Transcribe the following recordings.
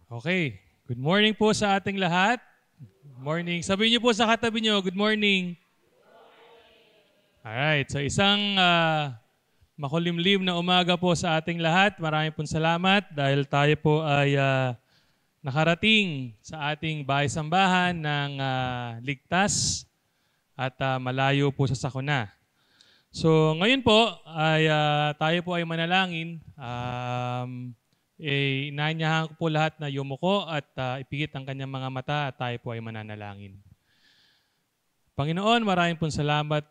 Okay. Good morning po sa ating lahat. Good morning. Sabihin niyo po sa katabi niyo, good morning. Alright. So isang makulimlim na umaga po sa ating lahat. Maraming pong salamat dahil tayo po ay nakarating sa ating bahay-sambahan ng ligtas at malayo po sa sakuna. So ngayon po ay tayo po ay manalangin. Inaanyahan ko po lahat na yumuko at ipikit ang kanyang mga mata at tayo po ay mananalangin. Panginoon, maraming pong salamat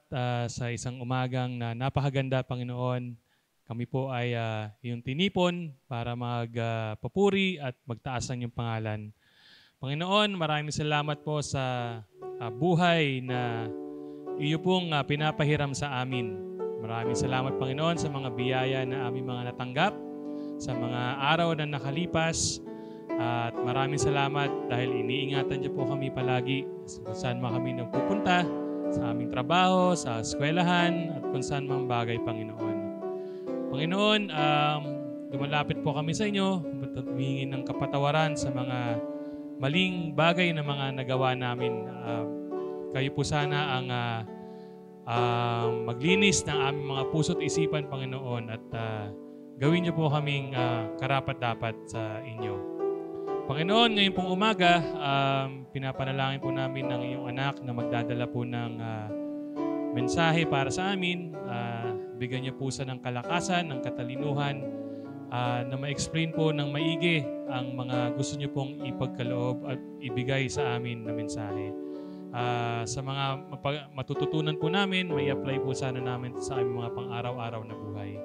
sa isang umagang na napakaganda, Panginoon. Kami po ay iyong tinipon para magpapuri at magtaas ang iyong pangalan. Panginoon, maraming salamat po sa buhay na iyo pong pinapahiram sa amin. Maraming salamat, Panginoon, sa mga biyaya na aming mga natanggap sa mga araw na nakalipas. At maraming salamat dahil iniingatan niyo po kami palagi kung saan man kami nagpupunta, sa aming trabaho, sa eskwelahan, at kung saan mang bagay, Panginoon. Panginoon, lumalapit po kami sa inyo at humingi ng kapatawaran sa mga maling bagay na mga nagawa namin. Kayo po sana ang maglinis ng aming mga puso't isipan, Panginoon, at gawin niyo po kaming karapat-dapat sa inyo. Panginoon, ngayon pong umaga, pinapanalangin po namin ng iyong anak na magdadala po ng mensahe para sa amin. Bigyan niyo po siya ng kalakasan, ng katalinuhan, na ma-explain po ng maigi ang mga gusto niyo pong ipagkaloob at ibigay sa amin na mensahe. Sa mga matututunan po namin, may apply po sana namin sa aming mga pang-araw-araw na buhay.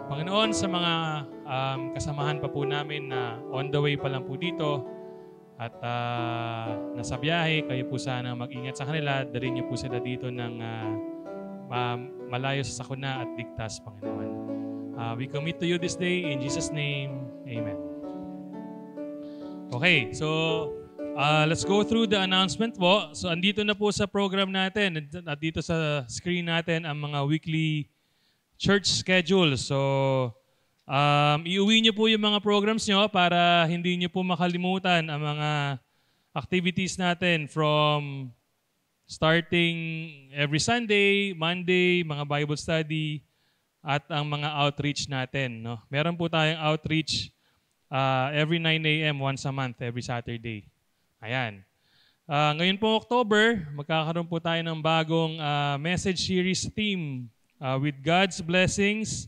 Panginoon, sa mga kasamahan pa po namin na on the way pa lang po dito at nasa biyahe, kayo po sana mag-ingat sa kanila. Dalhin niyo po sila dito ng malayo sa sakuna at ligtas, Panginoon. We commit to you this day. In Jesus' name, Amen. Okay, so let's go through the announcement po. So andito na po sa program natin at dito sa screen natin ang mga weekly church schedule. So, iuwi niyo po yung mga programs niyo para hindi niyo po makalimutan ang mga activities natin from starting every Sunday, Monday, mga Bible study, at ang mga outreach natin. No? Meron po tayong outreach every 9 a.m. once a month, every Saturday. Ayan. Ngayon po October, magkakaroon po tayo ng bagong message series theme. With God's blessings,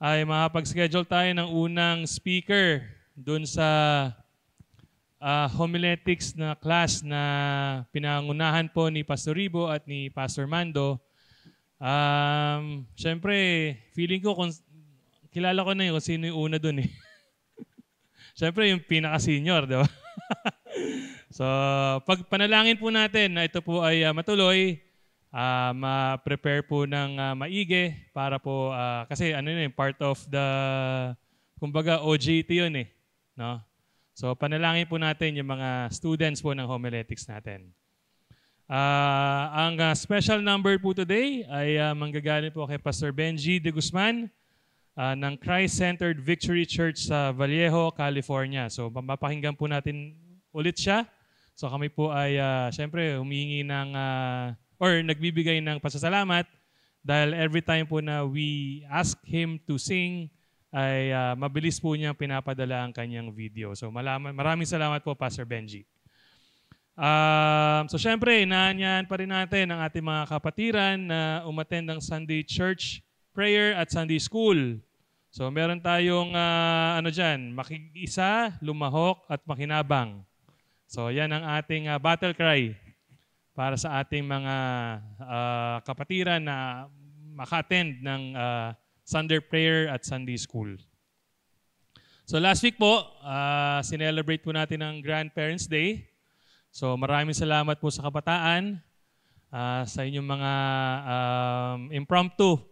ay makapag-schedule tayo ng unang speaker dun sa homiletics na class na pinangunahan po ni Pastor Ribo at ni Pastor Mando. Siyempre, feeling ko kilala ko na yun kung sino yung una dun eh. Siyempre, yung pinaka-senior, di ba? So, pagpanalangin po natin na ito po ay matuloy, ma-prepare po ng maigi para po, kasi ano yun, part of the, kumbaga OJT yun eh. No? So panalangin po natin yung mga students po ng homiletics natin. Ang special number po today ay manggagaling po kay Pastor Benji de Guzman ng Christ-Centered Victory Church sa Vallejo, California. So mapapakinggan po natin ulit siya. So kami po ay syempre humingi ng or nagbibigay ng pasasalamat dahil every time po na we ask him to sing, ay mabilis po niyang pinapadala ang kanyang video. So maraming salamat po, Pastor Benji. So syempre, inaanyahan pa rin natin ang ating mga kapatiran na umattend ng Sunday Church Prayer at Sunday School. So meron tayong dyan, makikisa, lumahok at makinabang. So yan ang ating battle cry para sa ating mga kapatiran na maka-attend ng Sunday Prayer at Sunday School. So last week po, sinelebrate po natin ang Grandparents' Day. So maraming salamat po sa kabataan, sa inyong mga impromptu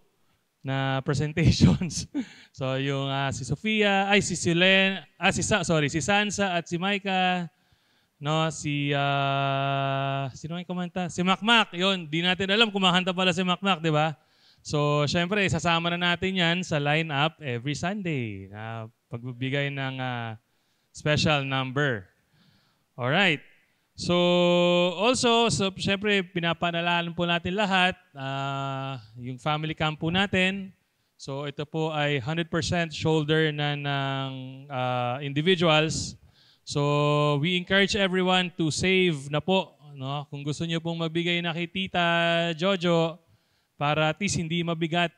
na presentations. So yung si Sofia, si Sansa at si Micah, no, sino yung kumanta? Si Makmak, yun. Di natin alam kung makanta pala si Makmak, di ba? So, syempre, sasama na natin yan sa line-up every Sunday. Pagbibigay ng special number. Alright. So, also, syempre, pinapanalanan po natin lahat, yung family camp po natin. So, ito po ay 100% shoulder na ng individuals. So, we encourage everyone to save na po. No? Kung gusto nyo pong magbigay na kay Tita Jojo, para at least hindi mabigat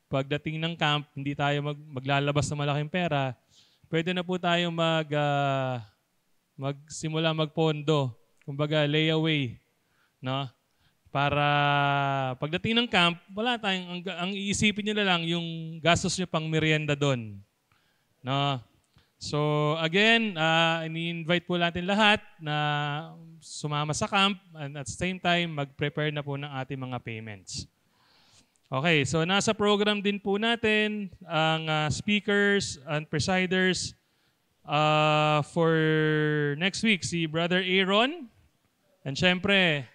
pagdating ng camp, hindi tayo maglalabas ng malaking pera, pwede na po tayong magsimula magpondo. Kumbaga, layaway. No? Para pagdating ng camp, wala tayong, ang iisipin nyo na lang yung gastos nyo pang merienda doon. No? So again, ini-invite po natin lahat na sumama sa camp and at the same time, mag-prepare na po ng ating mga payments. Okay, so nasa program din po natin ang speakers and presiders for next week, si Brother Aaron. And syempre,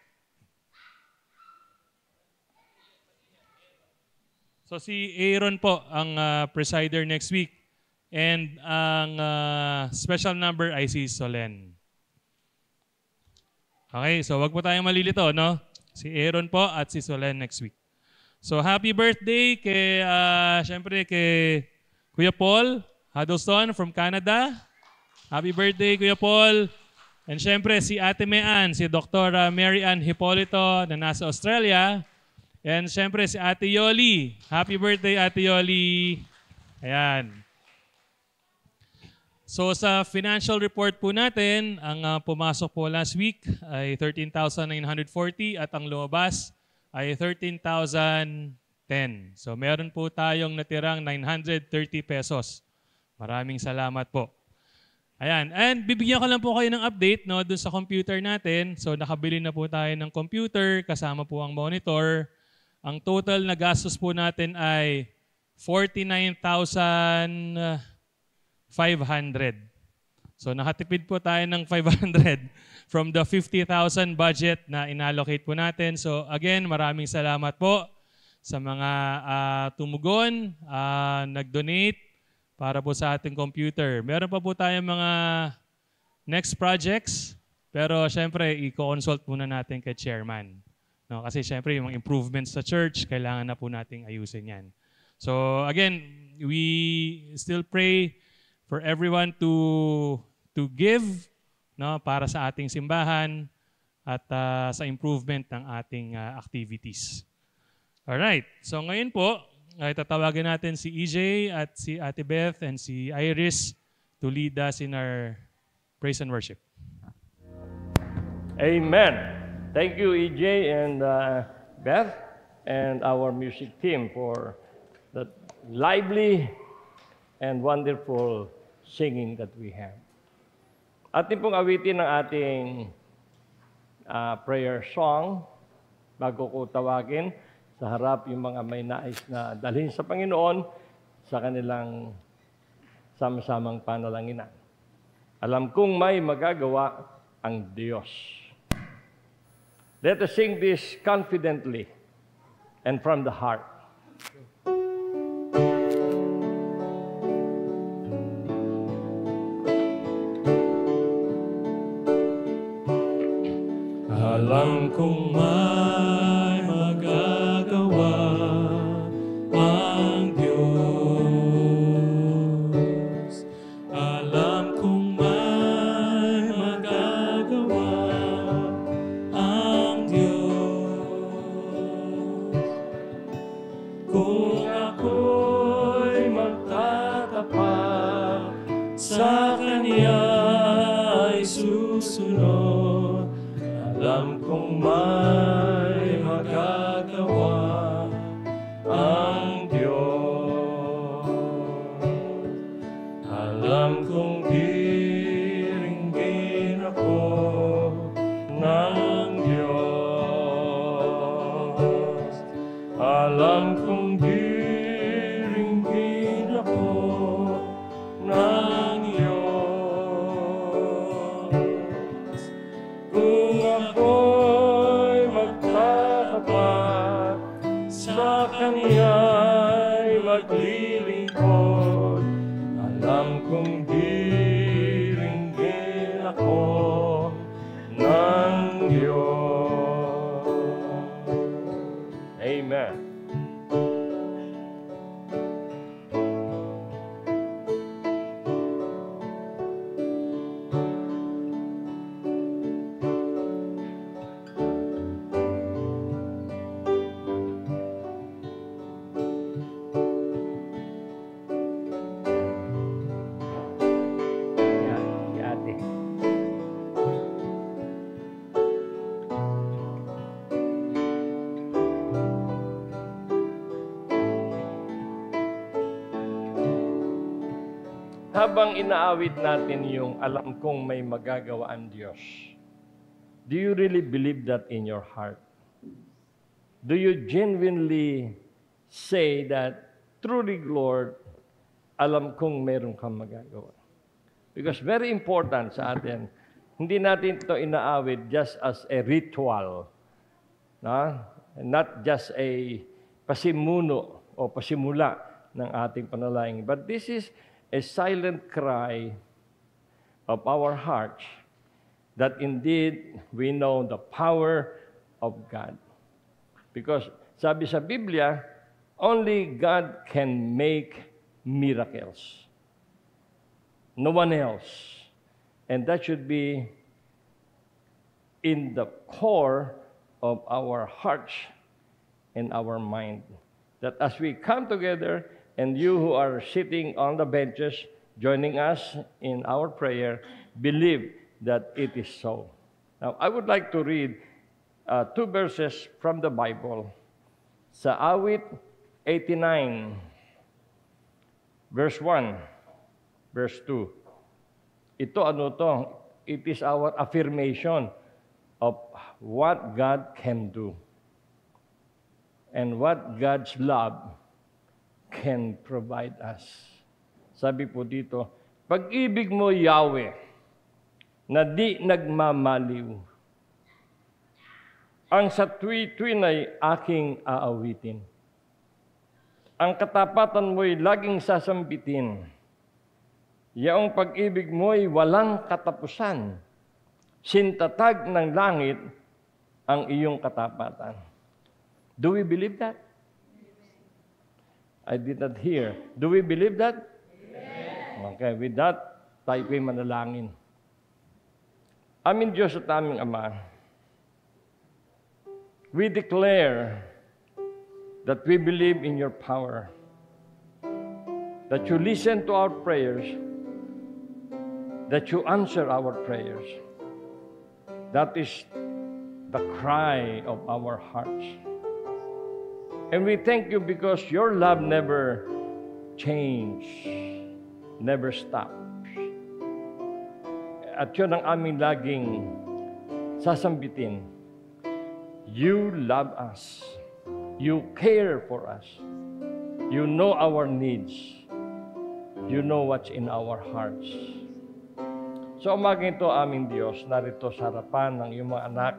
so si Aaron po ang presider next week. And ang special number ay si Solen. Okay, so wag po tayong malilito, no? Si Aaron po at si Solen next week. So happy birthday kay, syempre kay Kuya Paul Huddleston from Canada. Happy birthday, Kuya Paul. And syempre si Ate Mean, si Dr. Mary Ann Hipolito na nasa Australia. And syempre si Ate Yoli. Happy birthday, Ate Yoli. Ayan. So sa financial report po natin, ang pumasok po last week ay 13,940 at ang lumabas ay 13,010. So meron po tayong natirang 930 pesos. Maraming salamat po. Ayan. And bibigyan ko lang po kayo ng update no, dun sa computer natin. So nakabili na po tayo ng computer, kasama po ang monitor. Ang total na gastos po natin ay 49,500. So nakatipid po tayo ng 500 from the 50,000 budget na inallocate po natin. So again, maraming salamat po sa mga tumugon, nag-donate para po sa ating computer. Meron pa po tayong mga next projects, pero syempre i-consult muna natin kay chairman. No, kasi syempre yung improvements sa church, kailangan na po nating ayusin yan. So again, we still pray for everyone to give no, para sa ating simbahan at sa improvement ng ating activities. Alright, so ngayon po, ay tatawagin natin si EJ at si Ate Beth and si Iris to lead us in our praise and worship. Amen. Thank you, EJ and Beth and our music team for that lively and wonderful singing that we have. Atin pong awitin ang ating prayer song bago ko tawagin sa harap yung mga may nais na dalhin sa Panginoon sa kanilang sama-samang panalanginan. Alam kong may magagawa ang Diyos. Let us sing this confidently and from the heart. Alam kong may magagawa ang Diyos. Alam kong may magagawa ang Diyos. Kung ako'y magtatapat sa Kanya ay susunod. Alam kong may magagawa ang Diyos. Alam kong diringgin ako ng Diyos. Alam kong diringgin ako ng Diyos. Kung ako'y magtatapat bang inaawit natin yung alam kong may magagawa ang Diyos? Do you really believe that in your heart? Do you genuinely say that, truly, Lord, alam kong meron kang magagawa? Because very important sa atin, hindi natin ito inaawit just as a ritual, no? Not just a pasimuno o pasimula ng ating panalangin. But this is a silent cry of our hearts that indeed we know the power of God. Because sabi sa Biblia, only God can make miracles. No one else. And that should be in the core of our hearts and our mind. That as we come together, and you who are sitting on the benches, joining us in our prayer, believe that it is so. Now, I would like to read 2 verses from the Bible. Sa Awit 89, verse 1, verse 2. Ito ano to? It is our affirmation of what God can do and what God's love can provide us. Sabi po dito, pag-ibig mo, Yahweh, na di nagmamaliw, ang sa tuwi-tuwi na'y aking aawitin. Ang katapatan mo'y laging sasambitin. Yaong pag-ibig mo'y walang katapusan. Sintatag ng langit ang iyong katapatan. Do we believe that? I did not hear. Do we believe that? Yes. Okay, with that, tayo po'y manalangin. Aming Diyos at aming Ama, we declare that we believe in your power, that you listen to our prayers, that you answer our prayers. That is the cry of our hearts. And we thank you because your love never changes, never stops. At yun ang aming laging sasambitin. You love us. You care for us. You know our needs. You know what's in our hearts. So umaging ito, aming Diyos, narito sa harapan ng iyong mga anak,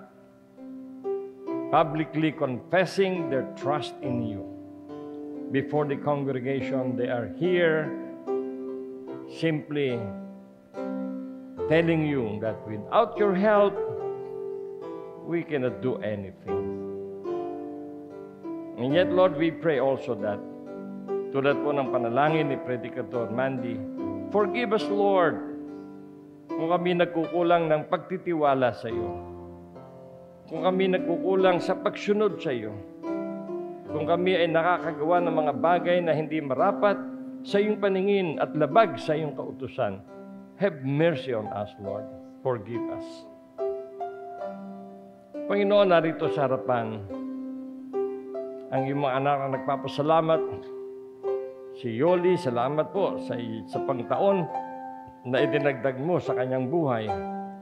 publicly confessing their trust in you. Before the congregation, they are here simply telling you that without your help, we cannot do anything. And yet, Lord, we pray also that, tulad po ng panalangin ni Predicator Mandy, forgive us, Lord, kung kami nagkukulang ng pagtitiwala sa iyo. Kung kami nagkukulang sa pagsunod sa iyo. Kung kami ay nakakagawa ng mga bagay na hindi marapat sa iyong paningin at labag sa iyong kautusan, have mercy on us, Lord. Forgive us. Panginoon, narito sa harapan ang iyong mga anak na nagpapasalamat. Si Yoli, salamat po sa pangtaon na idinagdag mo sa kanyang buhay.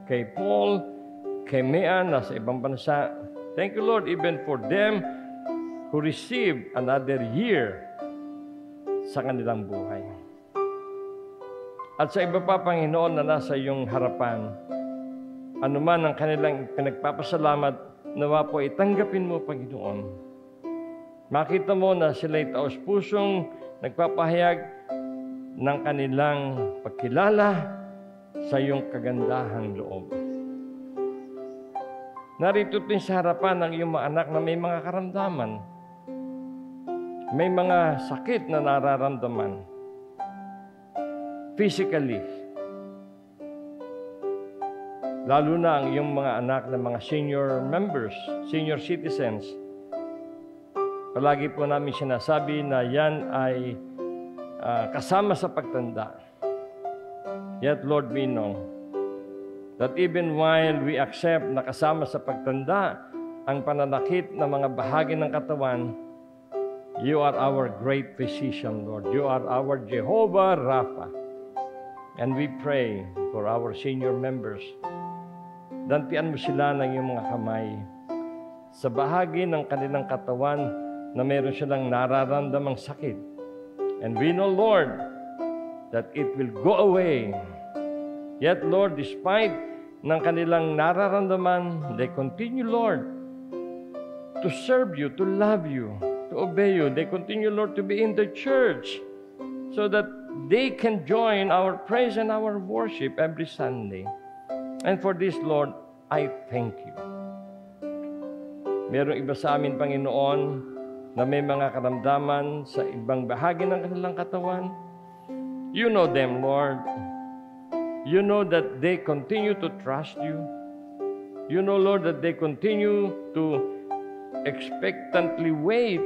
Kay Paul, kay Mean, na sa ibang bansa. Thank you, Lord, even for them who received another year sa kanilang buhay. At sa iba pa, Panginoon, na nasa iyong harapan, anuman ang kanilang pinagpapasalamat, nawa po itanggapin mo, Panginoon. Makita mo na sila'y taos-pusong nagpapahayag ng kanilang pagkilala sa iyong kagandahang loob. Narito din sa harapan ng iyong mga anak na may mga karamdaman, may mga sakit na nararamdaman physically. Lalo na ang iyong mga anak na mga senior members, senior citizens. Palagi po namin sinasabi na yan ay kasama sa pagtanda. Yet, Lord, we know that even while we accept na kasama sa pagtanda ang pananakit ng mga bahagi ng katawan, you are our great physician, Lord. You are our Jehovah Rapha. And we pray for our senior members. Dantian mo sila ng iyong mga kamay sa bahagi ng kanilang katawan na meron silang nararamdamang sakit. And we know, Lord, that it will go away. Yet, Lord, despite ng kanilang nararamdaman, they continue, Lord, to serve you, to love you, to obey you. They continue, Lord, to be in the church so that they can join our praise and our worship every Sunday. And for this, Lord, I thank you. Merong iba sa amin, Panginoon, na may mga karamdaman sa ibang bahagi ng kanilang katawan. You know them, Lord. You know that they continue to trust you. You know, Lord, that they continue to expectantly wait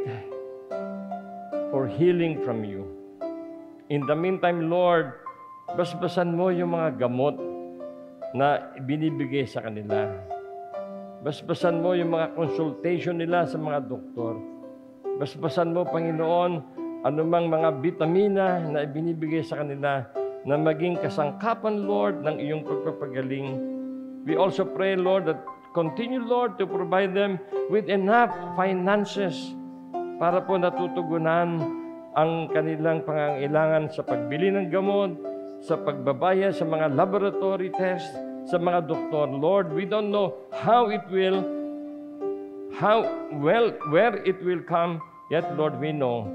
for healing from you. In the meantime, Lord, basbasan mo yung mga gamot na binibigay sa kanila. Basbasan mo yung mga consultation nila sa mga doktor. Basbasan mo, Panginoon, anumang mga vitamina na ibinibigay sa kanila na maging kasangkapan, Lord, ng iyong pagpapagaling. We also pray, Lord, that continue, Lord, to provide them with enough finances para po natutugunan ang kanilang pangangailangan sa pagbili ng gamot, sa pagbabayad sa mga laboratory tests, sa mga doktor. Lord, we don't know where it will come, yet, Lord, we know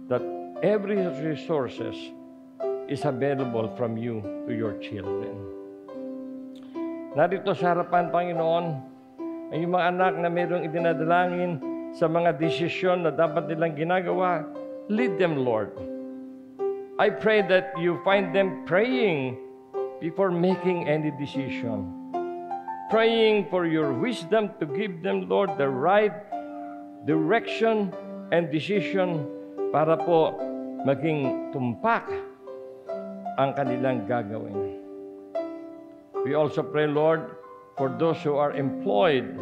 that every resources is available from you to your children. Narito sa harapan, Panginoon, ang iyong mga anak na mayroong idinadalangin sa mga desisyon na dapat nilang ginagawa. Lead them, Lord. I pray that you find them praying before making any decision. Praying for your wisdom to give them, Lord, the right direction and decision para po maging tumpak ang kanilang gagawin. We also pray, Lord, for those who are employed.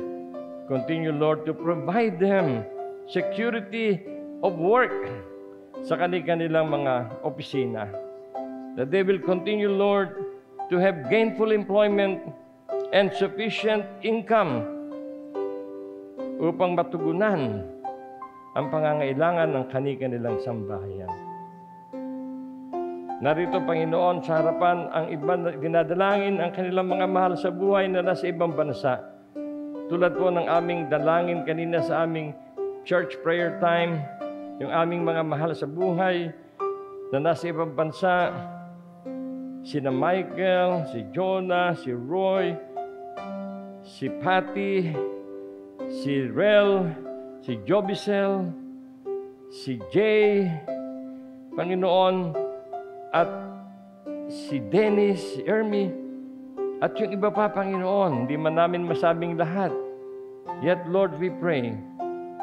Continue, Lord, to provide them security of work sa kanilang mga opisina. That they will continue, Lord, to have gainful employment and sufficient income upang matugunan ang pangangailangan ng kanilang sambahayan. Narito, Panginoon, sa harapan ang iba na dinadalangin ang kanilang mga mahal sa buhay na nasa ibang bansa. Tulad po ng aming dalangin kanina sa aming church prayer time, yung aming mga mahal sa buhay na nasa ibang bansa, sina Michael, si Jonah, si Roy, si Patty, si Rel, si Jobicel, si Jay, Panginoon, at si Dennis, si Ermi, at yung iba pa, Panginoon, hindi man namin masabing lahat. Yet, Lord, we pray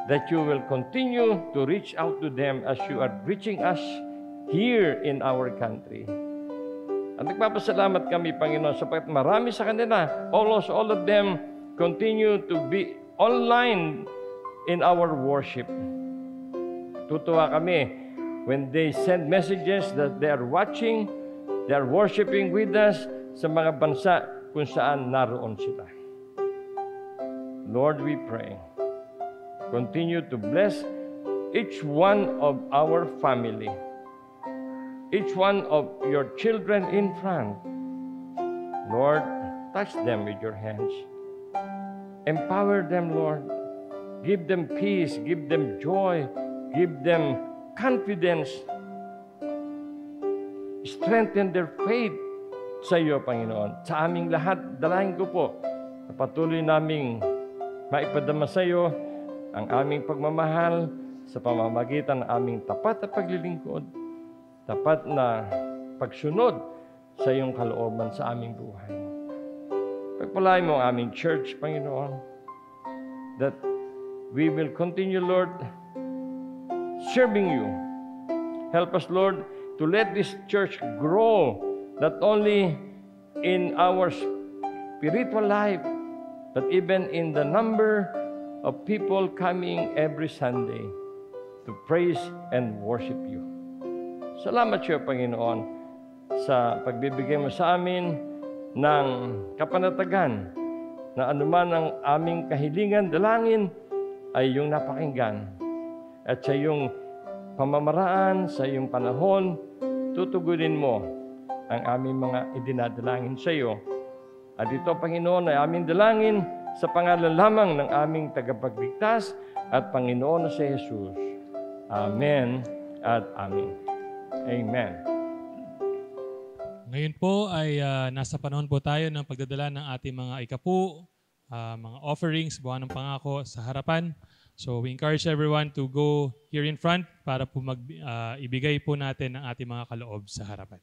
that you will continue to reach out to them as you are reaching us here in our country. At nagpapasalamat kami, Panginoon, sapagkat marami sa kanila, almost all of them continue to be online in our worship. Tutuwa kami when they send messages that they are watching, they are worshiping with us sa mga bansa kung saan naroon sila. Lord, we pray, continue to bless each one of our family, each one of your children in front. Lord, touch them with your hands. Empower them, Lord. Give them peace, give them joy, give them confidence. Strengthen their faith sa iyo, Panginoon. Sa aming lahat, dalangin ko po na patuloy naming maipadama sa iyo ang aming pagmamahal sa pamamagitan ng aming tapat na paglilingkod, tapat na pagsunod sa iyong kalooban sa aming buhay. Pagpalain mo ang aming church, Panginoon, that we will continue, Lord, serving you. Help us, Lord, to let this church grow, not only in our spiritual life, but even in the number of people coming every Sunday to praise and worship you. Salamat siya, Panginoon, sa pagbibigay mo sa amin ng kapanatagan na anuman ang aming kahilingan, dalangin ay iyong napakinggan. At sa iyong pamamaraan, sa iyong panahon, tutugunin mo ang aming mga idinadalangin sa iyo. At ito, Panginoon, ay aming dalangin sa pangalan lamang ng aming tagapagligtas at Panginoon na si Jesus. Amen at Amen. Amen. Ngayon po ay nasa panahon po tayo ng pagdadala ng ating mga ikapu, mga offerings, buwan ng pangako sa harapan. So we encourage everyone to go here in front para po ibigay po natin ang ating mga kaloob sa harapan.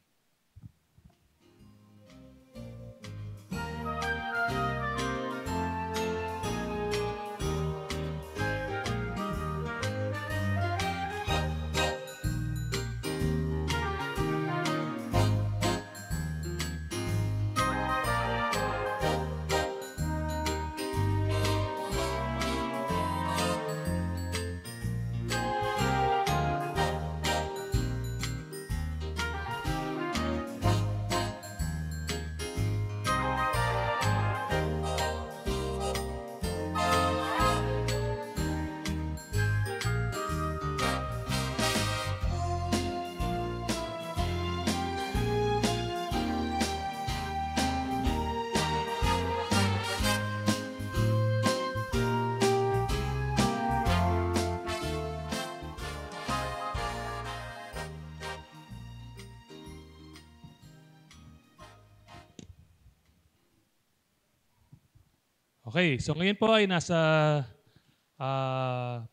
Okay, so ngayon po ay nasa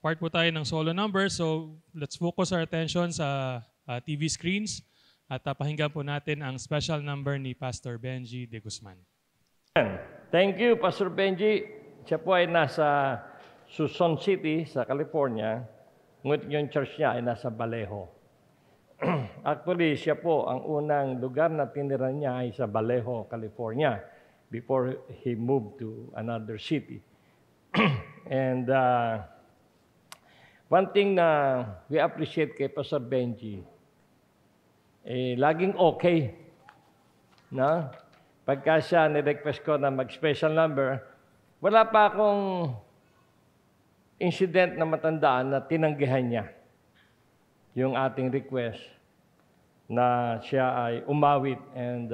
part po tayo ng solo number. So let's focus our attention sa TV screens at pakinggan po natin ang special number ni Pastor Benji De Guzman. Thank you, Pastor Benji. Siya po ay nasa Suson City sa California. Ngunit yung church niya ay nasa Vallejo. Actually, siya po ang unang lugar na tinira niya ay sa Vallejo, California, before he moved to another city. And one thing na we appreciate kay Pastor Benji, laging okay. No? Pagka siya ni-request ko na mag-special number, wala pa akong incident na matandaan na tinanggihan niya yung ating request na siya ay umawit. And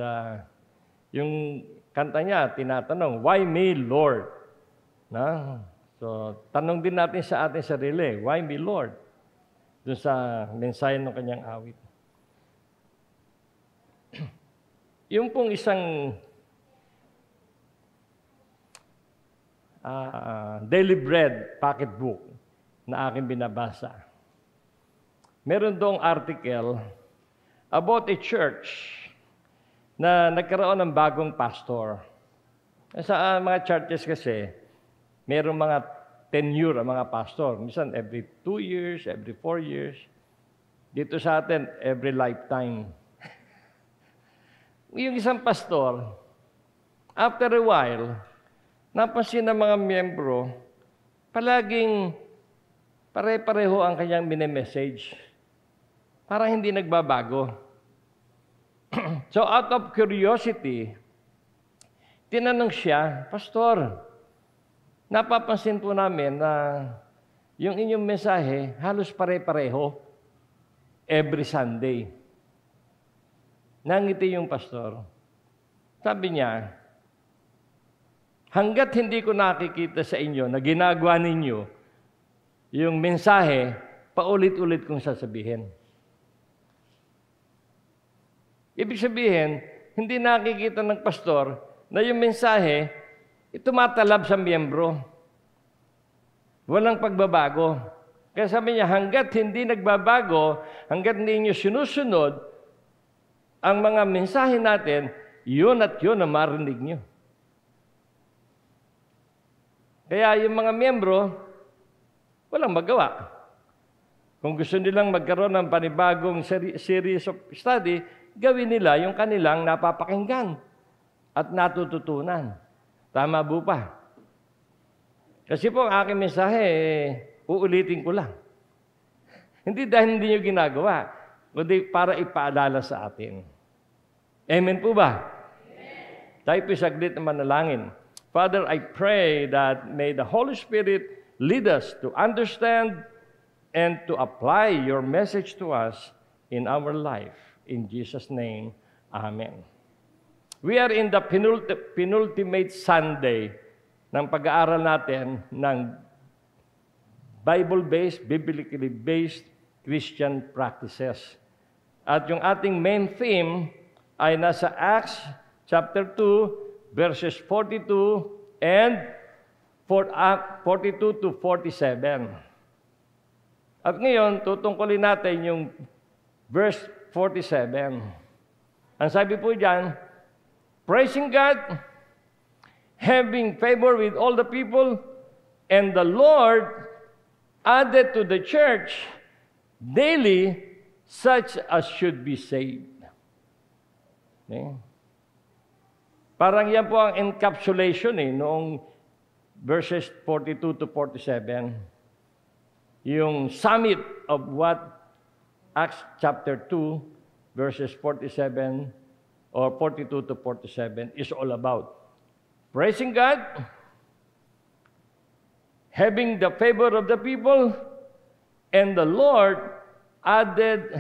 yung kanta niya, tinatanong, why me, Lord? Na? So, tanong din natin sa ating sarili, why me, Lord? Doon sa mensahe ng kanyang awit. Yung pong isang Daily Bread pocketbook na aking binabasa. Meron doong article about a church na nagkaroon ng bagong pastor. Sa mga churches kasi, mayroong mga tenure ang mga pastor. Minsan, every 2 years, every 4 years. Dito sa atin, every lifetime. Yung isang pastor, after a while, napansin ng mga miyembro, palaging pare-pareho ang kanyang mini-message. Parang hindi nagbabago. So out of curiosity, tinanong siya, Pastor, napapansin po namin na yung inyong mensahe halos pare-pareho every Sunday. Nangiti yung pastor. Sabi niya, hanggat hindi ko nakikita sa inyo na ginagawa ninyo yung mensahe, paulit-ulit kong sasabihin. Ibig sabihin, hindi nakikita ng pastor na yung mensahe, tumatalab sa miyembro. Walang pagbabago. Kaya sabi niya, hanggat hindi nagbabago, hanggat hindi niyo sinusunod ang mga mensahe natin, yun at yun ang marinig niyo. Kaya yung mga miyembro, walang magawa. Kung gusto nilang magkaroon ng panibagong series of study, gawin nila yung kanilang napapakinggan at natututunan. Tama po ba? Kasi po ang aking mensahe, uulitin ko lang. Hindi dahil hindi nyo ginagawa, kundi para ipaalala sa atin. Amen po ba? Amen. Tayo po saglit na manalangin. Father, I pray that may the Holy Spirit lead us to understand and to apply your message to us in our life. In Jesus' name, Amen. We are in the penultimate Sunday ng pag-aaral natin ng Bible-based, biblically based Christian practices. At yung ating main theme ay nasa Acts chapter 2, verses 42 and 42 to 47. At ngayon, tutungkulin natin yung verse 47. Ang sabi po diyan, praising God, having favor with all the people, and the Lord added to the church daily such as should be saved. Okay? Parang yan po ang encapsulation noong verses 42 to 47. Yung summit of what Acts chapter 2, verses 47 or 42 to 47 is all about. Praising God, having the favor of the people, and the Lord added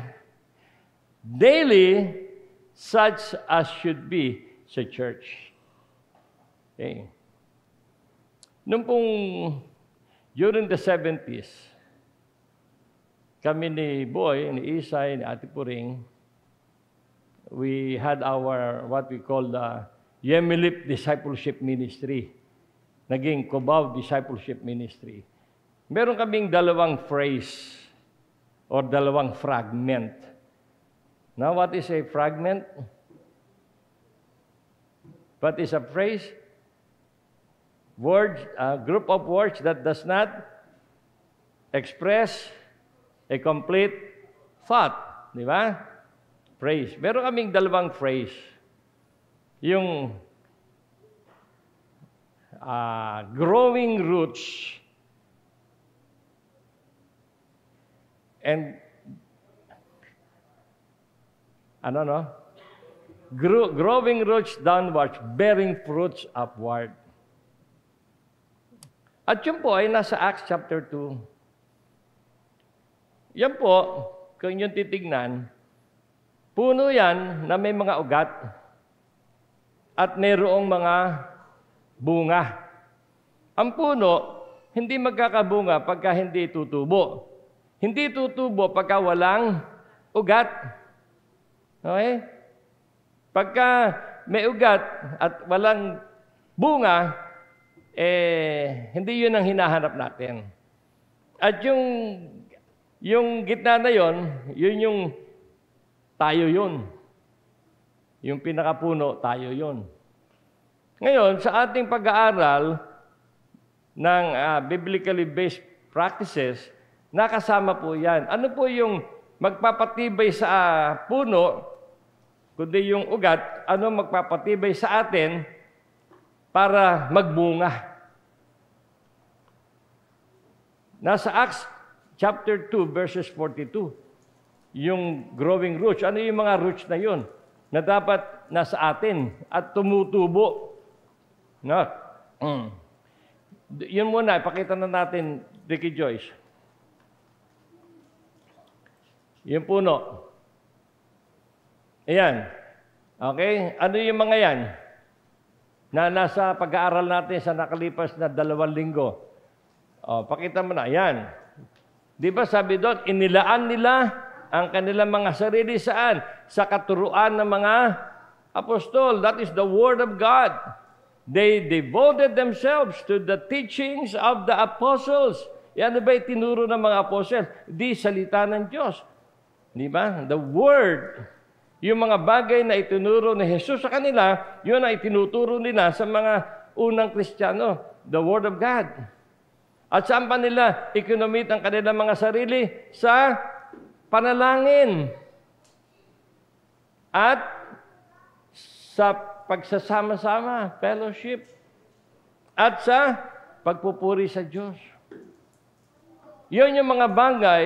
daily such as should be sa church. Okay. Nung pong during the 70s, kami ni Boy, ni Isay, ni Ate Puring, we had our what we call the Yemilip Discipleship Ministry. Naging Cubao Discipleship Ministry. Meron kaming dalawang phrase or dalawang fragment. Now, what is a fragment? What is a phrase? Words, a group of words that does not express a complete thought. Di ba? Phrase. Meron kaming dalawang phrase. Yung growing roots and growing roots downwards, bearing fruits upward. At yun po ay nasa Acts chapter 2. Yan po, kung yung titignan, puno yan na may mga ugat at mayroong mga bunga. Ang puno, hindi magkakabunga pagka hindi tutubo. Hindi tutubo pagka walang ugat. Okay? Pagka may ugat at walang bunga, hindi yun ang hinahanap natin. At yung gitna na yun, yun yung tayo yun. Yung pinakapuno, tayo yun. Ngayon, sa ating pag-aaral ng biblically based practices, nakasama po yan. Ano po yung magpapatibay sa puno, kundi yung ugat, ano magpapatibay sa atin para magbunga? Nasa Acts chapter 2, verses 42, yung growing roots. Ano yung mga roots na yun? Na dapat nasa atin at tumutubo. No? Yun muna, ipakita na natin, Ricky Joyce. Yung puno. Ayan. Okay? Ano yung mga yan? Na nasa pag-aaral natin sa nakalipas na 2 linggo. Pakita mo na. Ayan. Di ba sabi doon, inilaan nila ang kanilang mga sarili saan? Sa katuruan ng mga apostol. That is the Word of God. They devoted themselves to the teachings of the apostles. Yan ba tinuro ng mga apostol? Di salita ng Diyos. Di ba? The Word. Yung mga bagay na itinuro ni Jesus sa kanila, yun ay tinuturo nila sa mga unang Kristiyano. The Word of God. At saan pa nila ikinomit ang kanilang mga sarili? Sa panalangin. At sa pagsasama-sama, fellowship. At sa pagpupuri sa Diyos. Yun yung mga bagay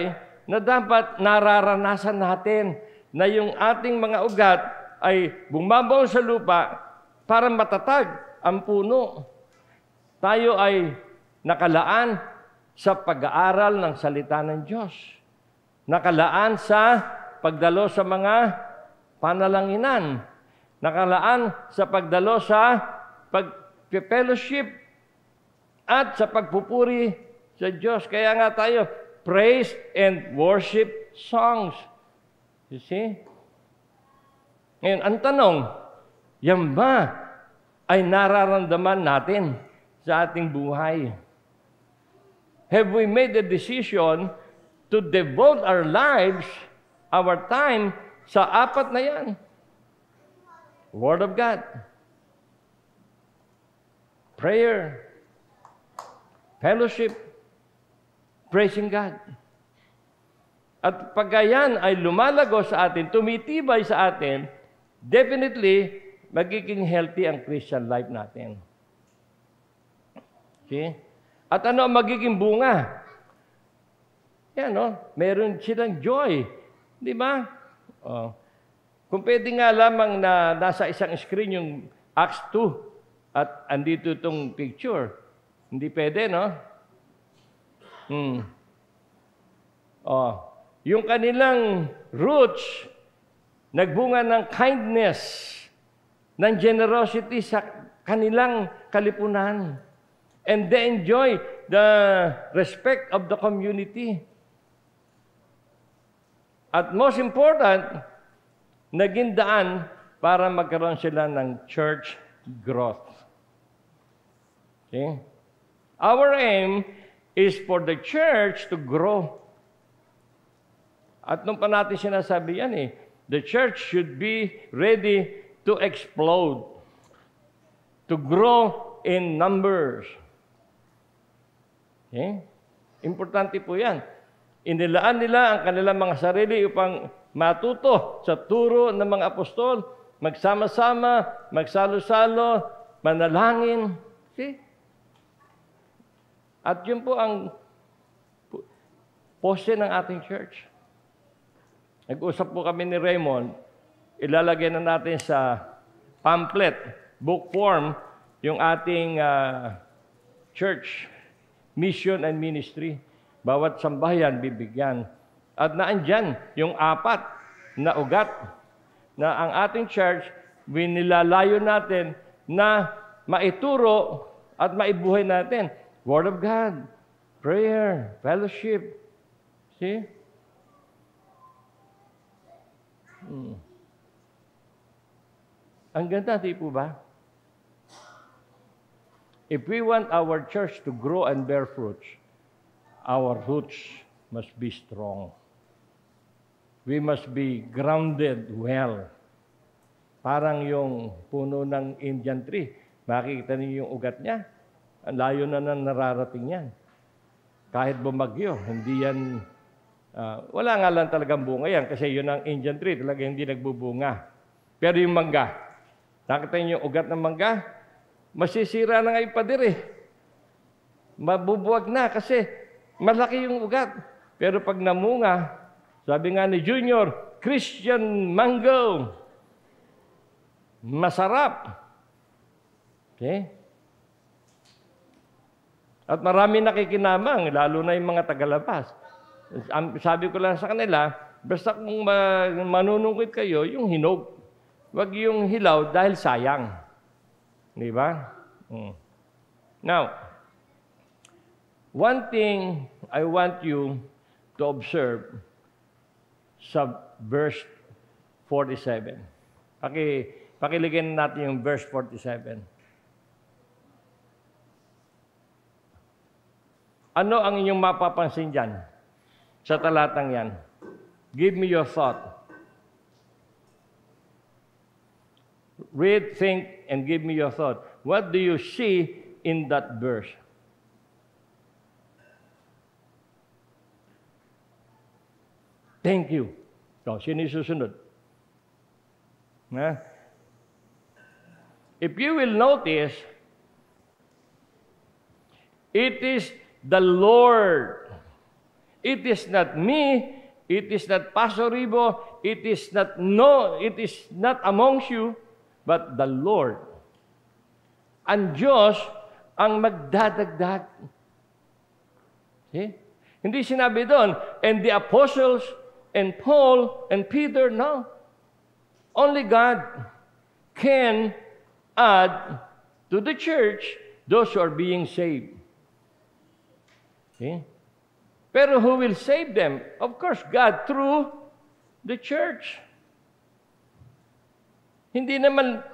na dapat nararanasan natin na yung ating mga ugat ay bumabaw sa lupa para matatag ang puno. Tayo ay nakalaan sa pag-aaral ng salita ng Diyos. Nakalaan sa pagdalo sa mga panalanginan. Nakalaan sa pagdalo sa pag-fellowship at sa pagpupuri sa Diyos. Kaya nga tayo, praise and worship songs. You see? Ngayon, ang tanong, yan ba ay nararamdaman natin sa ating buhay? Have we made the decision to devote our lives, our time, sa apat na yan? Word of God, prayer, fellowship, praising God. At pagka yan ay lumalago sa atin, tumitibay sa atin, definitely, magiging healthy ang Christian life natin. Okay? At ano ang magiging bunga? Yan, no? Meron silang joy. Di ba? Oh. Kung pwede nga lamang na nasa isang screen yung Acts 2 at andito itong picture, hindi pwede, no? Oh. Yung kanilang roots, nagbunga ng kindness, ng generosity sa kanilang kalipunan. And they enjoy the respect of the community. At most important, naging daan para magkaroon sila ng church growth. Okay? Our aim is for the church to grow. At nung pa natin sinasabi yan the church should be ready to explode, to grow in numbers. Okay? Importante po yan. Inilaan nila ang kanilang mga sarili upang matuto sa turo ng mga apostol, magsama-sama, magsalo-salo, manalangin. See? At yun po ang pose ng ating church. Nag-usap po kami ni Raymond, ilalagay na natin sa pamphlet, book form, yung ating church, mission and ministry. Bawat sambahayan bibigyan. At naandyan yung 4 na ugat na ang ating church, winilalayo natin na maituro at maibuhay natin. Word of God, prayer, fellowship. See? Ang ganda, di po ba? If we want our church to grow and bear fruits, our roots must be strong. We must be grounded well. Parang yung puno ng Indian tree. Makikita niyo yung ugat niya. Ang layo na nararating yan. Kahit bumagyo, hindi yan... wala nga lang talagang bunga yan kasi yun ang Indian tree. Talaga hindi nagbubunga. Pero yung mangga, nakita niyo yung ugat ng mangga? Masisira na nga yung pader Mabubuwag na kasi malaki yung ugat. Pero pag namunga, sabi nga ni Junior, Christian mango. Masarap. Okay? At marami nakikinamang, lalo na yung mga tagalabas. Sabi ko lang sa kanila, basta kung manunungkit kayo, yung hinog. Huwag yung hilaw dahil sayang. Di ba? Now, one thing I want you to observe sa verse 47. Pakiligin natin yung verse 47. Ano ang inyong mapapansin dyan sa talatang yan? Give me your thought. Read, think, and give me your thought. What do you see in that verse? Thank you. So, sino yung susunod? If you will notice, it is the Lord. It is not me, It is not pasoribo, it is not amongst you, but the Lord. Ang Diyos ang magdadagdag. See? Hindi sinabi doon, and the apostles, and Paul, and Peter, no. Only God can add to the church those who are being saved. See? Pero who will save them? Of course, God through the church. Hindi naman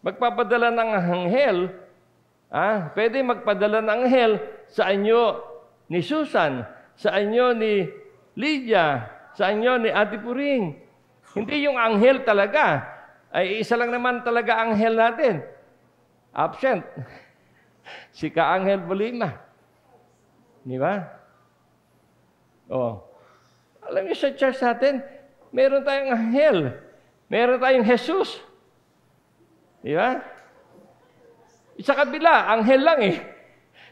magpapadala ng anghel. Pwede magpadala ng anghel sa anyo ni Susan, sa anyo ni Lydia, sa anyo ni Ate Puring. Hindi yung anghel talaga. Ay isa lang naman talaga anghel natin. Absent. Si Ka-Anghel Bolima. Di ba? Alam niyo sa church natin, meron tayong anghel. Meron tayong Jesus. Di ba? Sa kabila, anghel lang eh.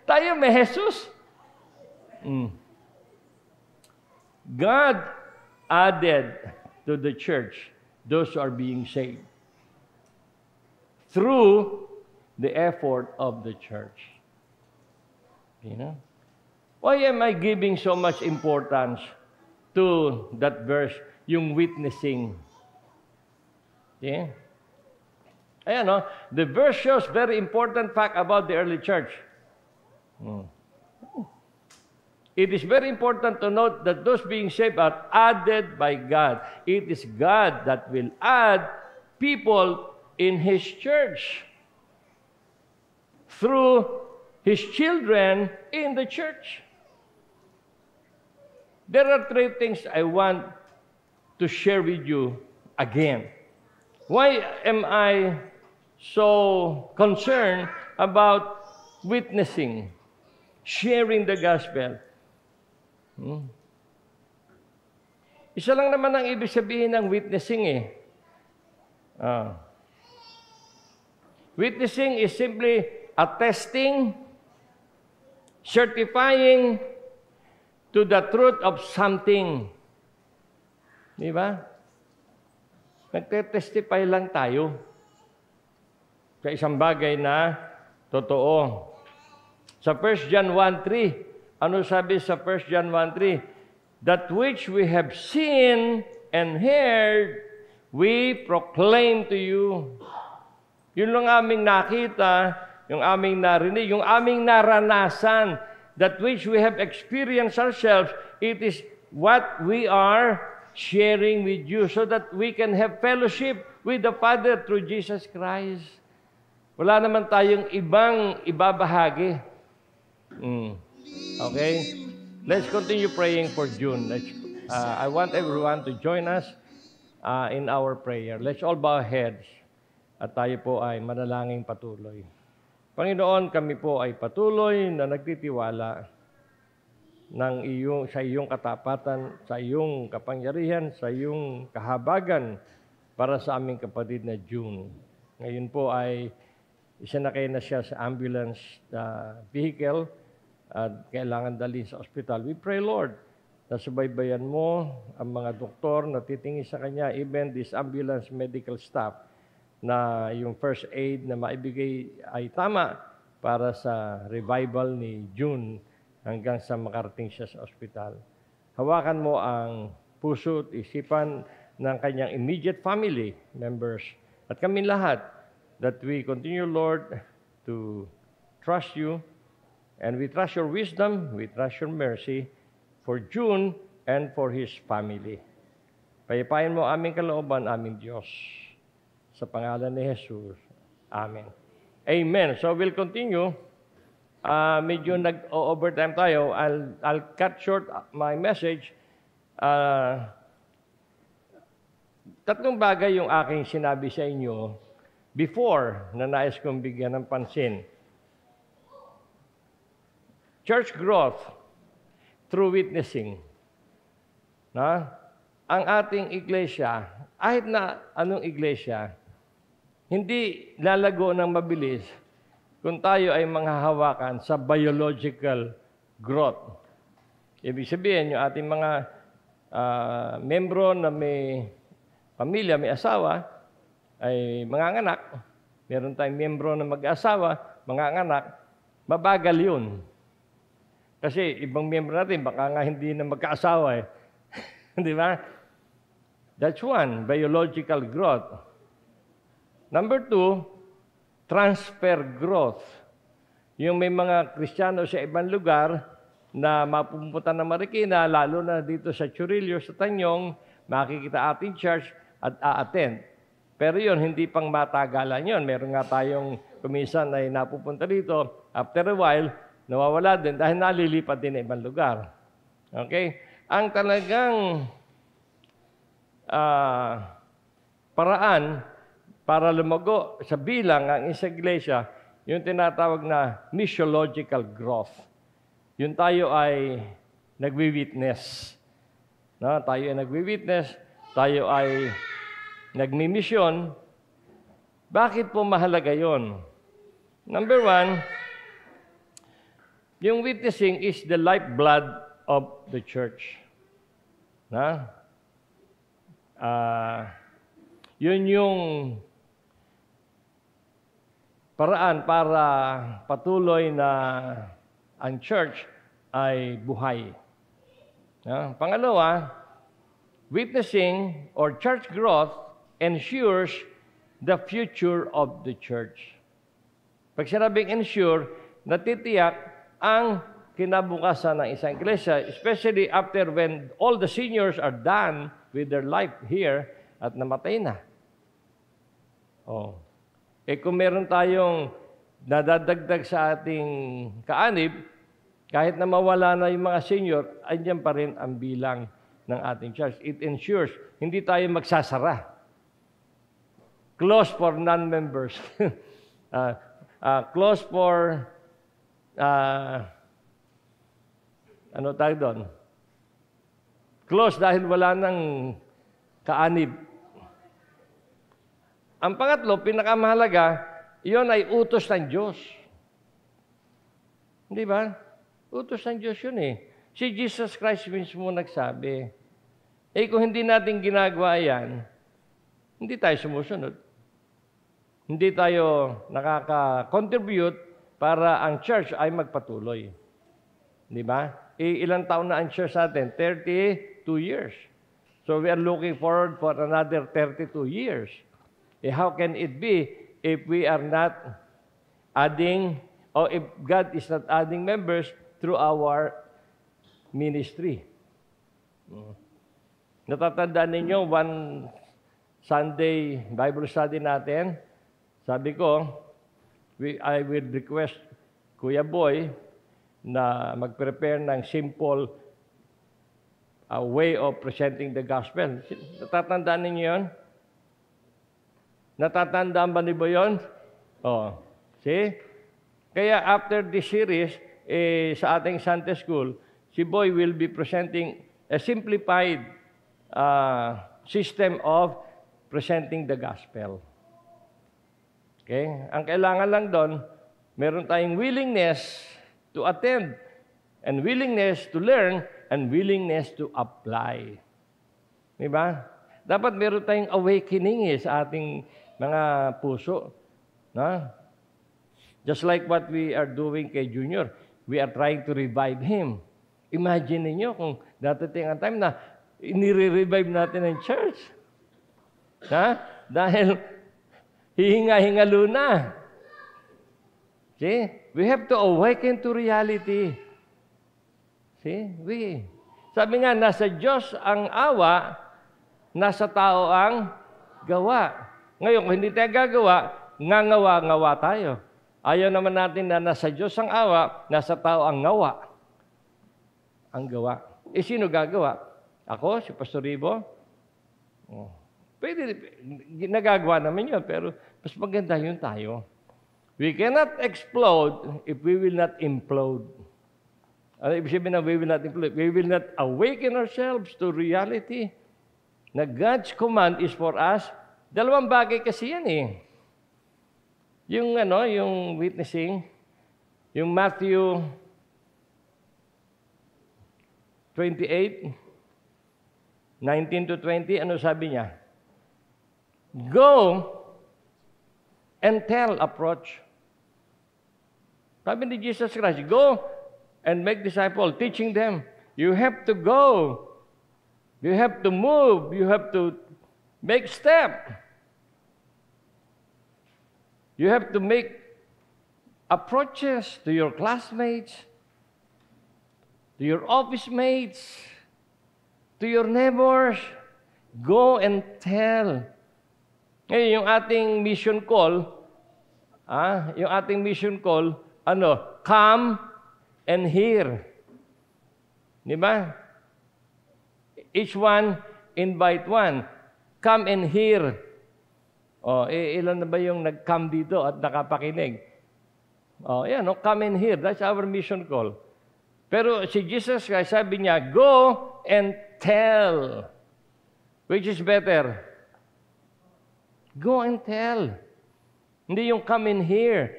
Tayo may Jesus. God added to the church those who are being saved through the effort of the church. You know? Why am I giving so much importance to that verse, yung witnessing? Yeah? Ayan, no? The verse shows very important fact about the early church. It is very important to note that those being saved are added by God. It is God that will add people in His church through His children in the church. There are three things I want to share with you again. Why am I so concerned about witnessing, sharing the gospel? Isa lang naman ang ibig sabihin ng witnessing eh. Witnessing is simply attesting, certifying to the truth of something. Di ba? Nagte-testify lang tayo sa isang bagay na totoo. Sa 1 John 1:3, ano sabi sa 1 John 1:3? That which we have seen and heard, we proclaim to you. Yun lang aming nakita, yung aming narinig, yung aming naranasan. That which we have experienced ourselves, it is what we are sharing with you so that we can have fellowship with the Father through Jesus Christ. Wala naman tayong ibang ibabahagi. Okay? Let's continue praying for June. I want everyone to join us in our prayer. Let's all bow our heads at tayo po ay manalangin patuloy. Panginoon, kami po ay patuloy na nagtitiwala sa iyong katapatan, sa iyong kapangyarihan, sa iyong kahabagan para sa aming kapatid na June. Ngayon po ay isinakay na siya sa ambulance vehicle at kailangan dalhin sa ospital. We pray, Lord, na subaybayan mo ang mga doktor na titingin sa kanya, even this ambulance medical staff, na yung first aid na maibigay ay tama para sa revival ni June hanggang sa makarating siya sa ospital. Hawakan mo ang puso at isipan ng kanyang immediate family members at kami lahat that we continue, Lord, to trust you and we trust your wisdom, we trust your mercy for June and for his family. Payapain mo aming kalooban, aming Diyos. Sa pangalan ni Jesus. Amen. Amen. So we'll continue. Medyo nag-overtime tayo. I'll cut short my message. Tatlong bagay yung aking sinabi sa inyo before na nais kong bigyan ng pansin. Church growth through witnessing. Ang ating iglesia, kahit na anong iglesia, hindi lalago ng mabilis kung tayo ay manghahawakan sa biological growth. Ibig sabihin, yung ating mga membro na may pamilya, may asawa, ay manganganak. Meron tayong membro na mag-asawa, manganganak, mabagal yun. Kasi ibang membro natin, baka nga hindi na magkaasawa eh. Di ba? That's one, biological growth. Number 2, transfer growth. Yung may mga Kristiyano sa ibang lugar na mapupunta na Marikina, lalo na dito sa Churillo, sa Tanyong, makikita ating church at a-attend. Pero yun, hindi pang matagalan yun. Meron nga tayong kumisan ay napupunta dito. After a while, nawawala din dahil nalilipat din sa ibang lugar. Okay? Ang talagang paraan para lumago sa bilang ang isang iglesia, yung tinatawag na missiological growth. Yun tayo ay nagwi-witness. No? Tayo ay nagwi-witness, tayo ay nagmi-mission. Bakit po mahalaga yun? Number 1, yung witnessing is the lifeblood of the church. Na? Yun yung paraan para patuloy na ang church ay buhay. Pangalawa, witnessing or church growth ensures the future of the church. Pag sinabing ensure, natitiyak ang kinabukasan ng isang iglesia, especially after when all the seniors are done with their life here at namatay na. Kung meron tayong nadadagdag sa ating kaanib, kahit na mawala na yung mga senior, andyan pa rin ang bilang ng ating church. It ensures, hindi tayo magsasara. Close for non-members. Close for, ano tayo doon? Close dahil wala nang kaanib. Ang pangatlo, pinakamahalaga, iyon ay utos ng Diyos. Hindi ba? Utos ng Diyos yun eh. Si Jesus Christ mismo nagsabi. Kung hindi natin ginagawa yan, hindi tayo sumusunod. Hindi tayo nakaka-contribute para ang church ay magpatuloy. Di ba? Ilang taon na ang church natin? 32 years. So we are looking forward for another 32 years. How can it be if we are not adding, or if God is not adding members through our ministry? Natatandaan ninyo, one Sunday Bible study natin, sabi ko, I will request Kuya Boy na mag-prepare ng simple way of presenting the gospel. Natatandaan ninyo yun? Natatandaan ba niyo yun? See? Kaya after this series, sa ating Sunday School, si Boy will be presenting a simplified system of presenting the gospel. Okay? Ang kailangan lang doon, meron tayong willingness to attend, and willingness to learn, and willingness to apply. Diba? Dapat meron tayong awakening sa ating mga puso. Na? Just like what we are doing kay Junior, we are trying to revive him. Imagine niyo kung dadating ang time na inire-revive natin ang church. Dahil hihinga-hingalo na. See? We have to awaken to reality. See? Sabi nga, nasa Diyos ang awa, nasa tao ang gawa. Ngayon, kung hindi tayo gagawa, ngawa tayo. Ayaw naman natin na nasa Diyos ang awa, nasa tao ang ngawa. Ang gawa. Sino gagawa? Ako? Si Pastor Ribo? Pwede, nagagawa naman yun, pero mas maganda yun tayo. We cannot explode if we will not implode. Ano ibig sabihin na we will not implode? We will not awaken ourselves to reality na God's command is for us. Dalawang bagay kasi yan eh. Yung witnessing, yung Matthew 28, 19 to 20, ano sabi niya? Go and tell, approach. Sabi ni Jesus Christ, go and make disciples, teaching them. You have to go. You have to move. You have to make step. You have to make approaches to your classmates, to your office mates, to your neighbors. Go and tell. Ngayon, yung ating mission call, come and hear. Di ba? Each one, invite one. Come and hear. Ilan na ba yung nag-come dito at nakapakinig? Yan, come and hear. That's our mission call. Pero si Jesus Christ, sabi niya, go and tell. Which is better? Go and tell. Hindi yung come and hear.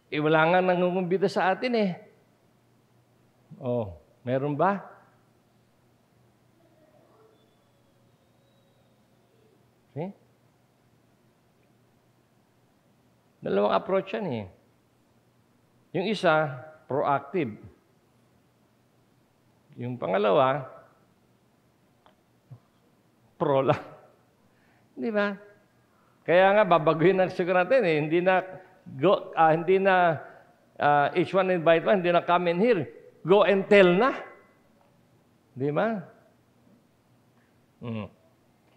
Wala nga nangungumbida sa atin eh. Meron ba? Okay? Dalawang approach yan eh. Yung isa, proactive. Yung pangalawa, pro lang. Di ba? Kaya nga, babaguhin na siguro natin eh. Hindi na each one invite one, hindi na come in here. Go and tell na. Di ba?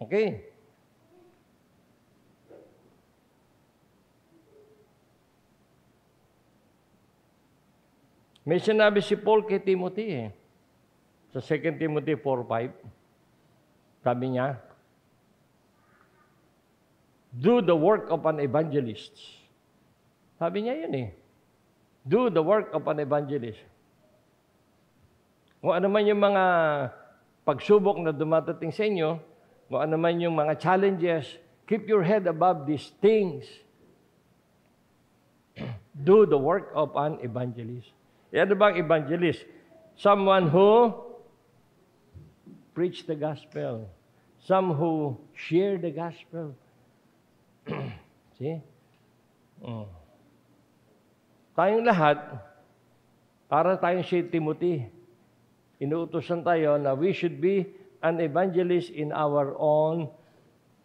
Okay. May sinabi si Paul kay Timothy eh. Sa 2 Timothy 4:5. Sabi niya, do the work of an evangelist. Sabi niya yun eh. Do the work of an evangelist. Kung ano man yung mga pagsubok na dumadating sa inyo, kung ano man yung mga challenges, keep your head above these things. Do the work of an evangelist. Ano bang evangelist? Someone who preach the gospel. Some who share the gospel. See? Tayong lahat, para tayong si Timothy, inuutosan tayo na we should be an evangelist in our own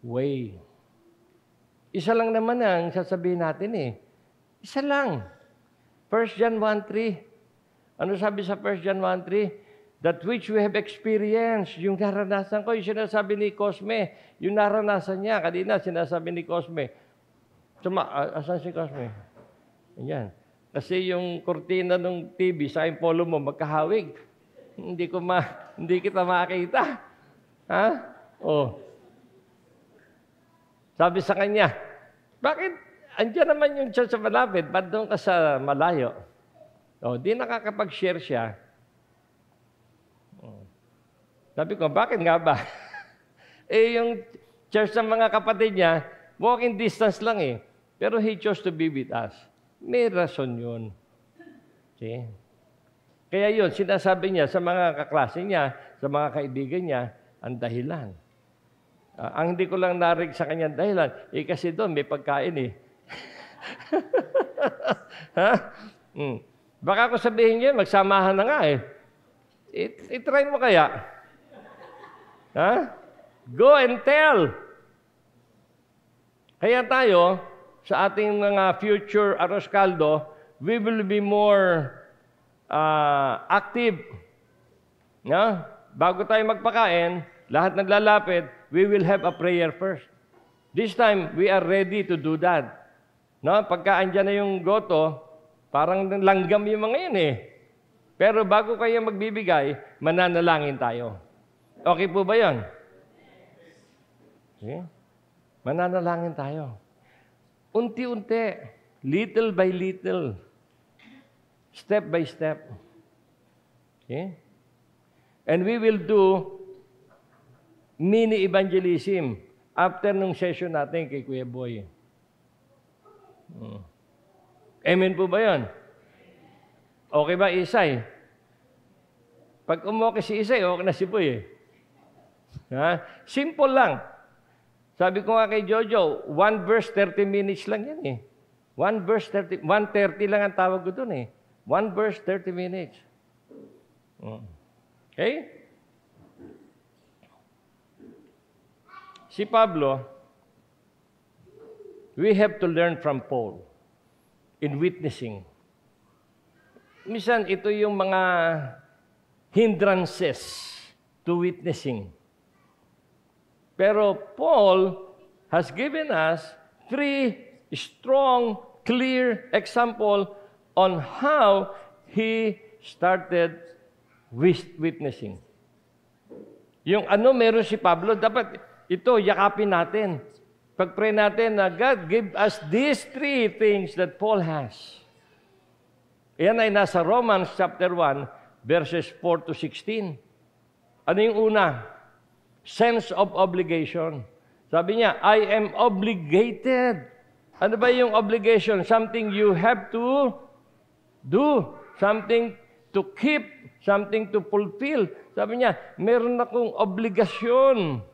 way. Isa lang naman ang sasabihin natin eh. Isa lang. 1 John 1:3. Ano sabi sa 1 John 1:3? That which we have experienced, yung naranasan ko, yung sinasabi ni Cosme, yung naranasan niya, kanina sinasabi ni Cosme. Asan si Cosme? Ayan. Kasi yung kortina ng TV sa polo mo, magkahawig. Hindi kita makita. Ha? Sabi sa kanya, bakit andyan naman yung church sa malapit, ba't doon ka sa malayo? Di nakakapag-share siya. Sabi ko, bakit nga ba? Yung church ng mga kapatid niya, walking distance lang eh. Pero he chose to be with us. May rason yun. See? Kaya yun, sinasabi niya sa mga kaklase niya, sa mga kaibigan niya, ang dahilan. Ang hindi ko lang narig sa kanya dahilan, kasi doon may pagkain eh. Ha? Baka ko sabihin niya, magsamahan na nga eh. I-try mo kaya? Ha? Go and tell. Kaya tayo, sa ating mga future Arroz Caldo, we will be more active. No? Bago tayo magpakain, lahat naglalapit, we will have a prayer first. This time, we are ready to do that. No? Pagka andyan na yung goto, parang langgam yung mga yun eh. Pero bago kayo magbibigay, mananalangin tayo. Okay po ba yun? Okay? Mananalangin tayo. Unti-unti, little by little, step by step. Okay? And we will do mini evangelism after nung session natin kay Kuya Boy. Amen po ba yun? Okay ba, Isay? Pag umokay si Isay, okay na si Boy eh. Ha? Simple lang. Sabi ko nga kay Jojo, 1 verse, 30 minutes lang yan eh. 1 verse, 30, 1:30 lang ang tawag ko dun eh. 1 verse, 30 minutes. Okay? Si Pablo, we have to learn from Paul in witnessing. Minsan, ito yung mga hindrances to witnessing. Pero Paul has given us 3 strong, clear example on how he started witnessing. Yung ano meron si Pablo, dapat ito yakapin natin. Pag-pray natin na God give us these 3 things that Paul has. Yan ay nasa Romans chapter 1, verses 4 to 16. Ano yung una? Sense of obligation. Sabi niya, I am obligated. Ano ba yung obligation? Something you have to do. Something to keep. Something to fulfill. Sabi niya, meron akong obligasyon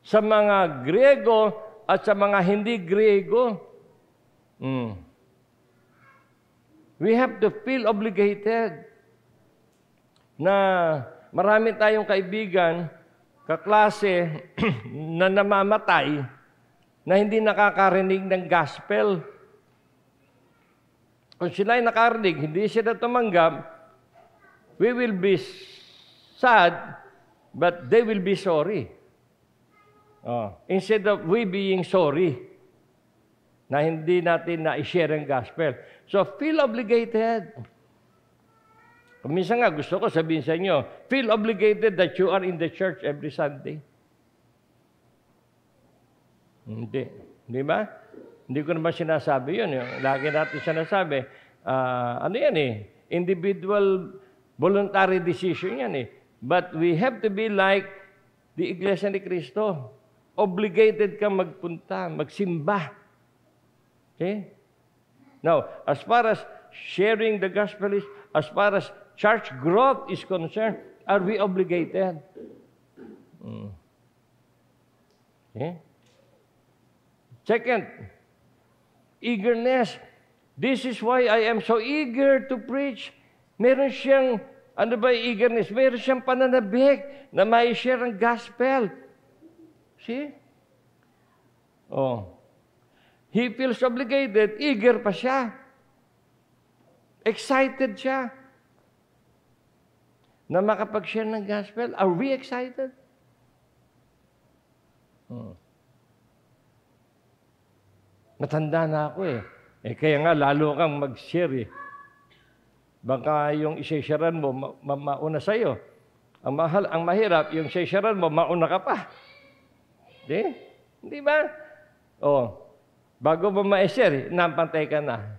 sa mga Griego at sa mga hindi Griego. We have to feel obligated. Na marami tayong kaibigan, kaklase na namamatay na hindi nakakarinig ng gospel. Kung sila ay nakarinig, hindi sila tumanggap, we will be sad, but they will be sorry. Instead of we being sorry na hindi natin na-share ang gospel. So, feel obligated. Minsan nga, gusto ko sabihin sa inyo, feel obligated that you are in the church every Sunday. Hindi. Di ba? Hindi ko naman sinasabi yun. Lagi natin sinasabi, ano yan eh, individual voluntary decision yan eh. But we have to be like the Iglesia ni Cristo. Obligated ka magpunta, magsimba. Okay? Now, as far as sharing the gospel is, as far as church growth is concerned, are we obligated? Okay? Second, eagerness. This is why I am so eager to preach. Meron siyang, ano ba yung eagerness? Meron siyang pananabik na may share ang gospel. See? He feels obligated, eager pa siya. Excited siya na makapag-share ng gospel. Are we excited? Matanda na ako eh. Kaya nga, lalo kang mag-share eh. Baka yung isa-sharean mo, mauna sa'yo. Ang mahirap, yung isa-sharean mo, mauna ka pa. Di ba? Bago mo ma-share, nampantay ka na.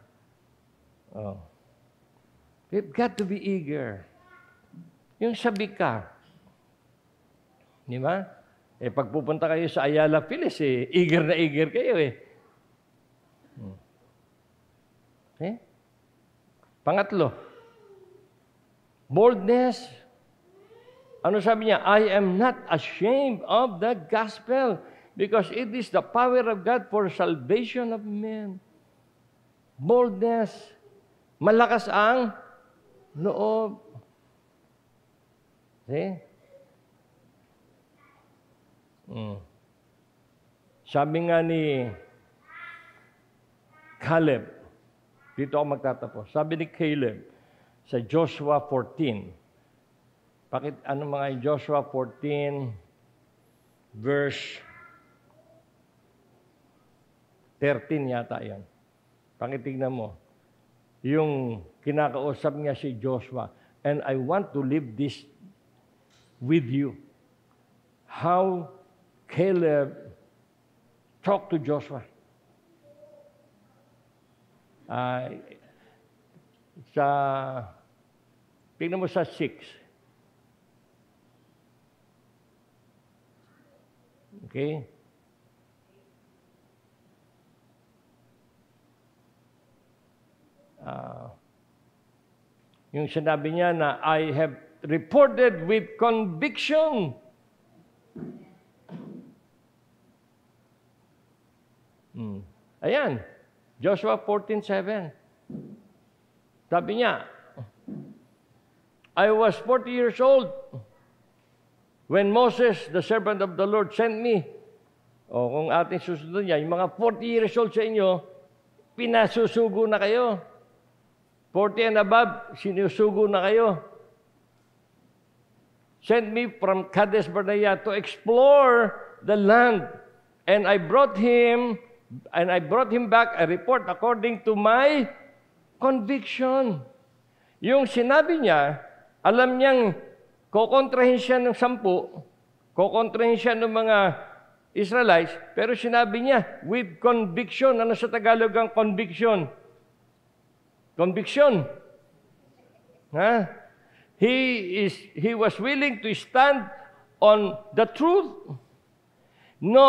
We've got to be eager. Yung sabi ka. Di ba? Pag pupunta kayo sa Ayala Phyllis, eager na eager kayo eh. Pangatlo, boldness. Ano sabi niya? I am not ashamed of the gospel because it is the power of God for salvation of men. Boldness. Malakas ang loob. See? Sabi nga ni Caleb, dito ako magtatapos. Sabi ni Caleb sa Joshua 14. Ano mga Joshua 14 verse 13 yata yan. Pakitignan mo. Yung kinakausap niya si Joshua. And I want to leave this with you. How Caleb talked to Joshua. Tingnan mo sa 6. Okay? Yung sinabi niya na I have reported with conviction Ayan, Joshua 14:7. Sabi niya, I was 40 years old when Moses, the servant of the Lord, sent me. O kung ating susunod niya, yung mga 40 years old sa inyo, pinasusugo na kayo. 40 and above, sinusugo na kayo. Sent me from Kadesh Barnea to explore the land. And I brought him back a report according to my conviction. Yung sinabi niya, alam niyang kokontrahin siya ng 10, kokontrahin siya ng mga Israelites, pero sinabi niya, with conviction. Ano sa Tagalog ang conviction? Conviction. Ha? He was willing to stand on the truth. No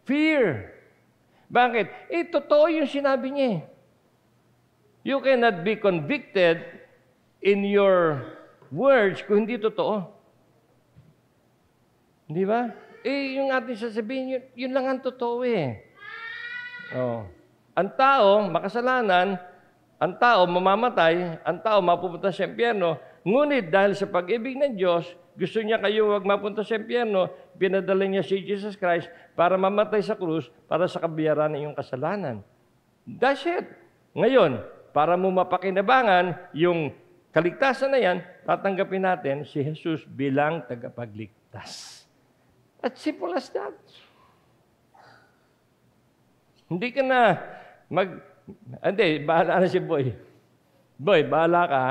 fear. Bakit? Totoo yung sinabi niya. You cannot be convicted in your words kung hindi totoo. Di ba? Yung ating sasabihin, yun lang ang totoo Oh. Ang tao, makasalanan, ang tao mamamatay, ang tao mapupunta sa impyerno, ngunit dahil sa pag-ibig ng Diyos, gusto niya kayo wag mapunta sa impyerno, pinadala niya si Jesus Christ para mamatay sa krus para sa kabayaran ng iyong kasalanan. That's it. Ngayon, para mo mapakinabangan yung kaligtasan na yan, tatanggapin natin si Jesus bilang tagapagligtas. As simple as that. Hindi ka na hindi, bahala na si Boy. Boy, bahala ka.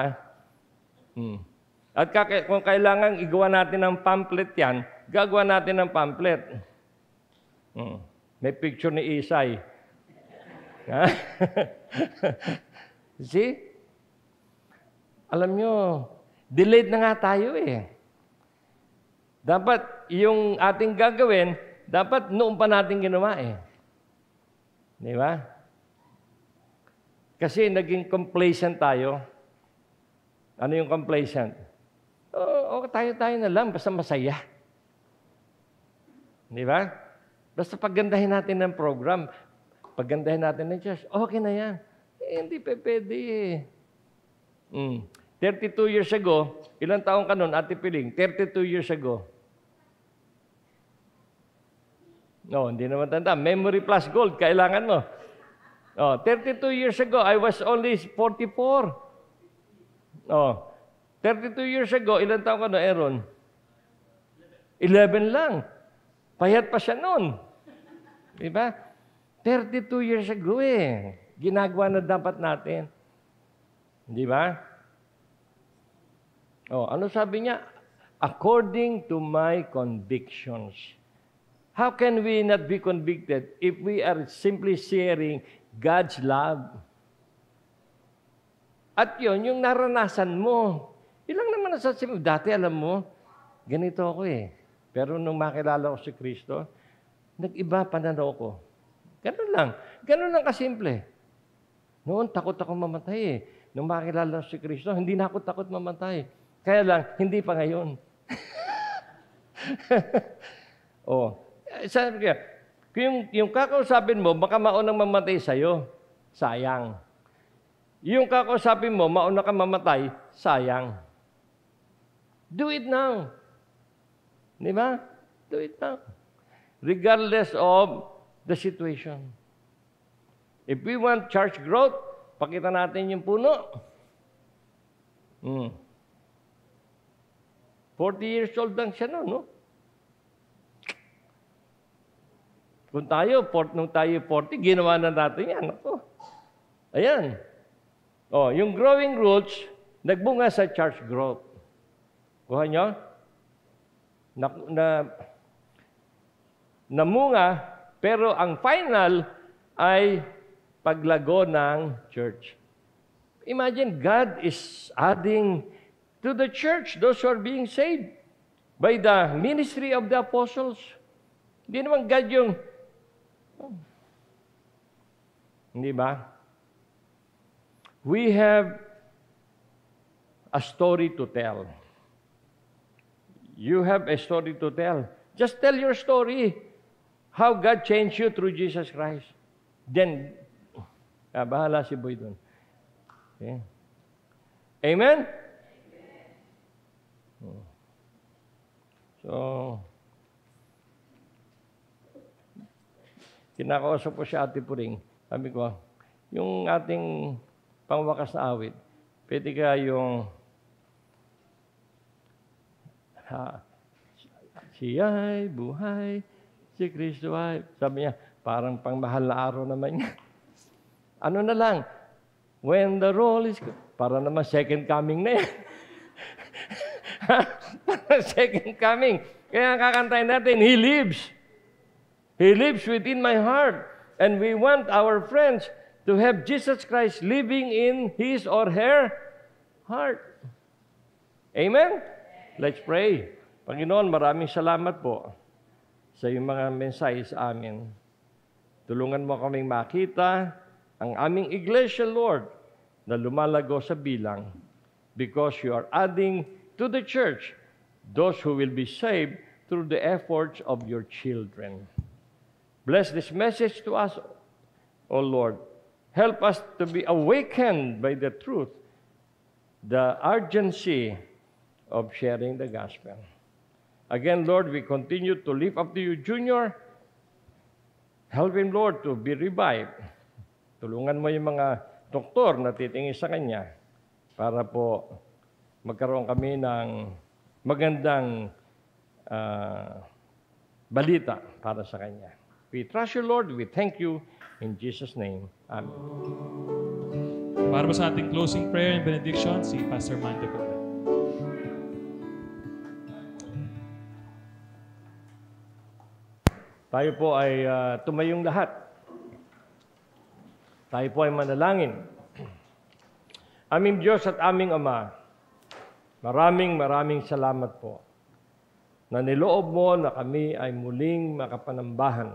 At kung kailangan igawa natin ng pamphlet yan, gagawa natin ng pamphlet. May picture ni Isay. See? Alam nyo, delayed na nga tayo Dapat yung ating gagawin, dapat noon pa natin ginawa Di ba? Kasi naging complacent tayo. Ano yung complacent? Tayo na lang, basta masaya. Di ba? Basta paggandahin natin ng program, paggandahin natin ng church, okay na yan. Hindi pa pwede 32 years ago, ilang taong ka nun, Ate Piling? 32 years ago. No, hindi naman tanda. Memory plus gold, kailangan mo. 32 years ago, I was only 44. 32 years ago, ilang taong ka nun, Aaron? 11 lang. Payat pa siya nun. Diba? 32 years ago ginagawa na dapat natin. Di ba? Ano sabi niya? According to my convictions. How can we not be convicted if we are simply sharing God's love? At yun, yung naranasan mo. Ilang naman nasasabi mo, dati alam mo, ganito ako Pero nung makilala ko si Kristo, nag-iba pananaw ko. Ganun lang. Ganun lang kasimple. Noon, takot ako mamatay Nung makilala ko si Kristo, hindi na ako takot mamatay. Kaya lang, hindi pa ngayon. Sabi ko, yung kakausapin mo, baka maunang mamatay sa'yo. Sayang. Yung kakausapin mo, mauna ka mamatay, sayang. Do it now. Di ba? Do it now. Regardless of the situation. If we want church growth, pakita natin yung puno. 40 years old lang siya no? Nung tayo 40, ginawa na natin yan. Ako. Ayan. Yung growing roots, nagbunga sa church growth. Kuha nyo? Namunga, pero ang final ay paglago ng church. Imagine, God is adding to the church those who are being saved by the ministry of the apostles. Hindi naman God yung... Hindi ba? We have a story to tell. you have a story to tell. Just tell your story. How God changed you through Jesus Christ. Then, bahala si Boy doon. Okay. Amen? So, kinakausap ko si Ate Puring. Sabi ko, yung ating pangwakas na awit, pwede ka yung siya'y buhay, si Kristo ay, sabi niya, parang pangmahal na araw naman niya. Ano na lang, when the roll is, para naman second coming na yan. Second coming. Kaya kakantayin natin, He lives. He lives within my heart. And we want our friends to have Jesus Christ living in his or her heart. Amen? Let's pray. Panginoon, maraming salamat po sa iyong mga mensahe sa amin. Tulungan mo kaming makita ang aming iglesia, Lord, na lumalago sa bilang because you are adding to the church those who will be saved through the efforts of your children. Bless this message to us, O Lord. Help us to be awakened by the truth, the urgency of sharing the gospel. Again, Lord, we continue to lift up to you, Junior. Help him, Lord, to be revived. Tulungan mo yung mga doktor na titingin sa kanya para po magkaroon kami ng magandang balita para sa kanya. We trust you, Lord. We thank you in Jesus' name. Amen. Para po sa ating closing prayer and benediction, si Pastor Mando po. Tayo po ay tumayong lahat. Tayo po ay manalangin. Aming Diyos at aming Ama, maraming salamat po na niloob mo na kami ay muling makapanambahan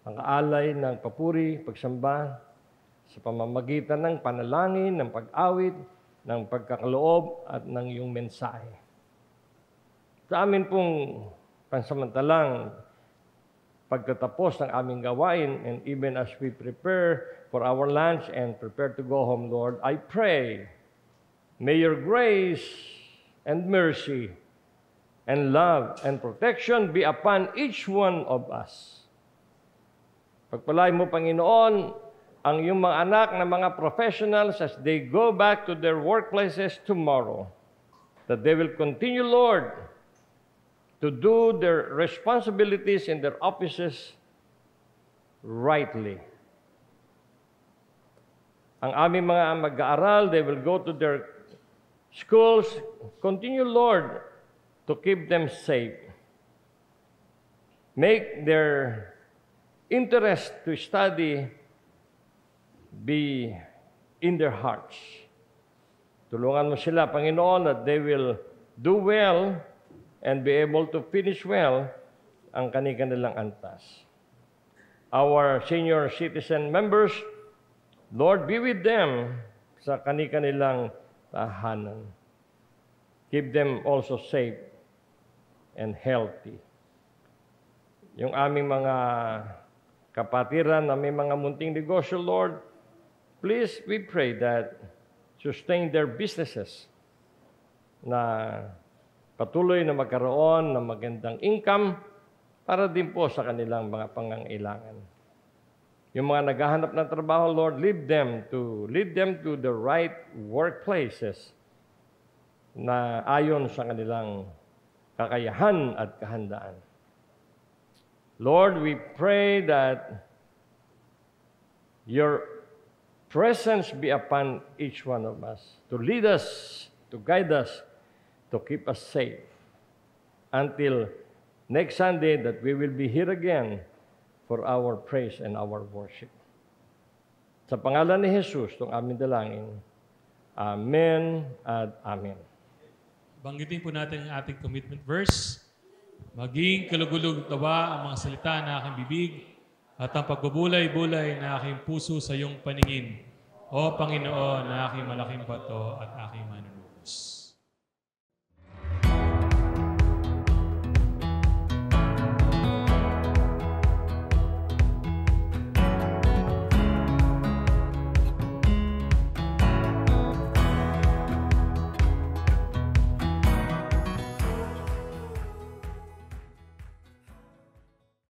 ang alay ng papuri, pagsamba sa pamamagitan ng panalangin, ng pag-awit, ng pagkakaloob at ng iyong mensahe. Sa amin pong pansamantalang pagtatapos ng aming gawain and even as we prepare for our lunch and prepare to go home, Lord, I pray, may your grace and mercy and love and protection be upon each one of us. Pagpalain mo, Panginoon, ang iyong mga anak na mga professionals as they go back to their workplaces tomorrow, that they will continue, Lord, to do their responsibilities in their offices rightly. Ang aming mga mag-aaral, they will go to their schools. Continue, Lord, to keep them safe. Make their interest to study be in their hearts. Tulungan mo sila, Panginoon, that they will do well and be able to finish well ang kanilang antas. Our senior citizen members, Lord, be with them sa kanilang tahanan. Keep them also safe and healthy. Yung aming mga kapatiran na may mga munting negosyo, Lord, please, we pray that sustain their businesses na patuloy na magkaroon ng magandang income para din po sa kanilang mga pangangailangan. Yung mga naghahanap ng trabaho, Lord, lead them to the right workplaces na ayon sa kanilang kakayahan at kahandaan. Lord, we pray that your presence be upon each one of us, to lead us, to guide us, to keep us safe until next Sunday that we will be here again for our praise and our worship. Sa pangalan ni Jesus, itong aming dalangin. Amen at Amen. Banggitin po natin ang ating commitment verse. Maging kalugulog tawa ang mga salita na aking bibig at ang pagbubulay-bulay na aking puso sa iyong paningin. O Panginoon, na aking malaking bato at aking manunubos.